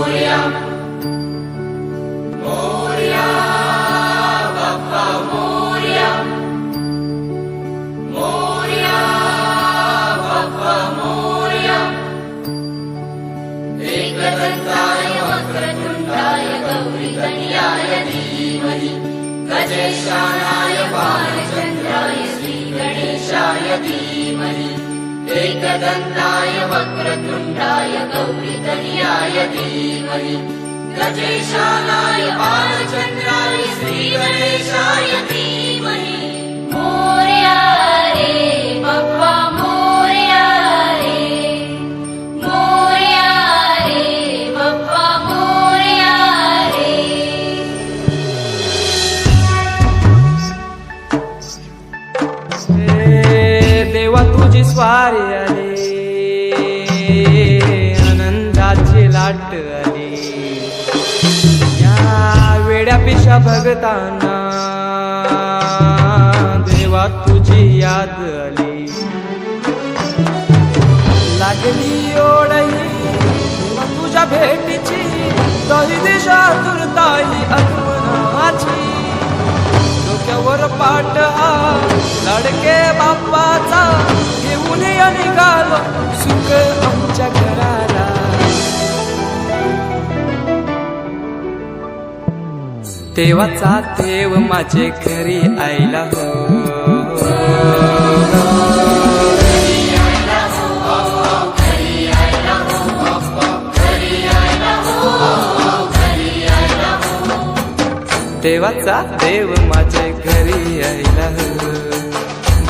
मोरया मोरया बाप्पा मोरया मोरया बाप्पा मोरया एकदंताय वक्रतुंडाय गौरीतनयाय धीमहि गजेशानाय बालचंद्राय श्रीगणेशाय धीमहि एकदंताय वक्रतुंडाय गौरीतनयाय धीमहि गजेशानाय बालचंद्राय श्रीगणेशाय धीमहि मोरया रे बाप्पा मोरया रे मोरया रे बाप्पा मोरया रे देवा तुझी स्वारी आली आनंदाची लाट आली या वेड्या पिशा भगतांना देवा तुझी याद आली लागली ओढही देवा तुझ्या भेटीची तरी दिशा तुरताई आगमनाची डोक्यावर पाट हा लाडके बाप्पाचा घेऊन निघालो सुख आमच्या घराला देवाचा देव माझे घरी आयला हो देवाचा देव माझे घरी आयला हो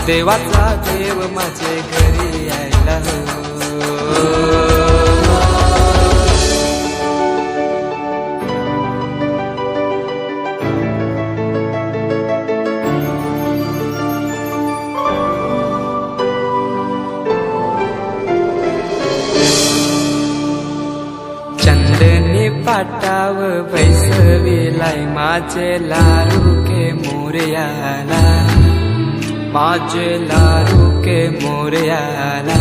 देवाचा देव माझे घरी आयला हो चंदनी पाटाव बैसविलाय माझे लाडके मोरयाला माझे लाडके मोरयाला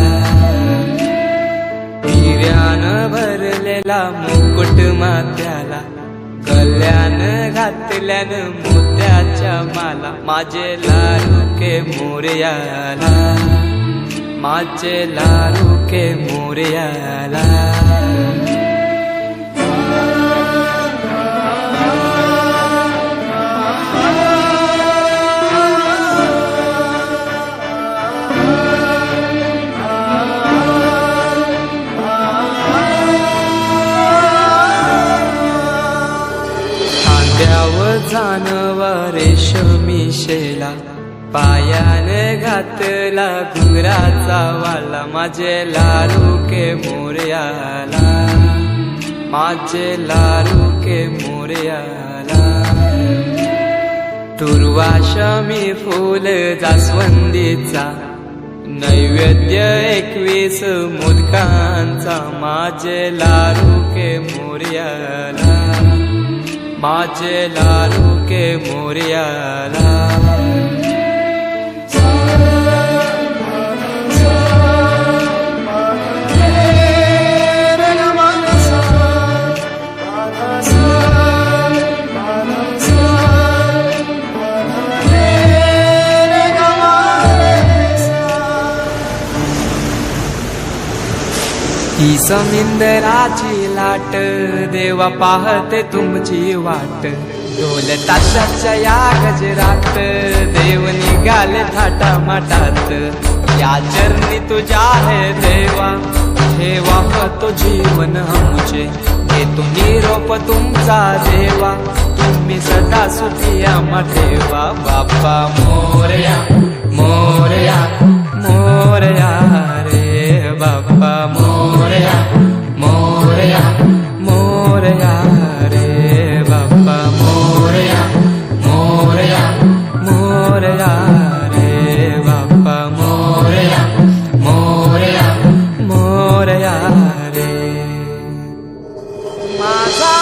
हिऱ्यानं भरलेला मुकुट माथ्याला गल्यान घातल्यानं मोत्याच्या माला माझे लाडके मोरयाला माझे लाडके मोरयाला जानवा रेशमी शेला पायाने घातला घुंगराचा वाला माझे लाडके मोरयाला माझे लाडके मोरयाला दुर्वाशमी फूल जास्वंदीचा नैवेद्य 21 मोदकांचा माझे लाडके मोरयाला माझे लाडके मोरयाला ही समिंदराची लाट देवा पाहते तुमची वाट ढोल ताशाच्या या गजरात देव निघाले थाटा माटात या चरणी तुझ्या है देवा ठेवा तो जीवन आमचे घेतो निरोप तुमचा देवा तुम्ही सदा सुखी आम्हा ठेवा बाप्पा मोरया मोरया मोरया रे बाप्पा मोरया मोरया मोरया रे बाप्पा मोरया मोरया मोरया रे बाप्पा मोरया मोरया मोरया रे माझा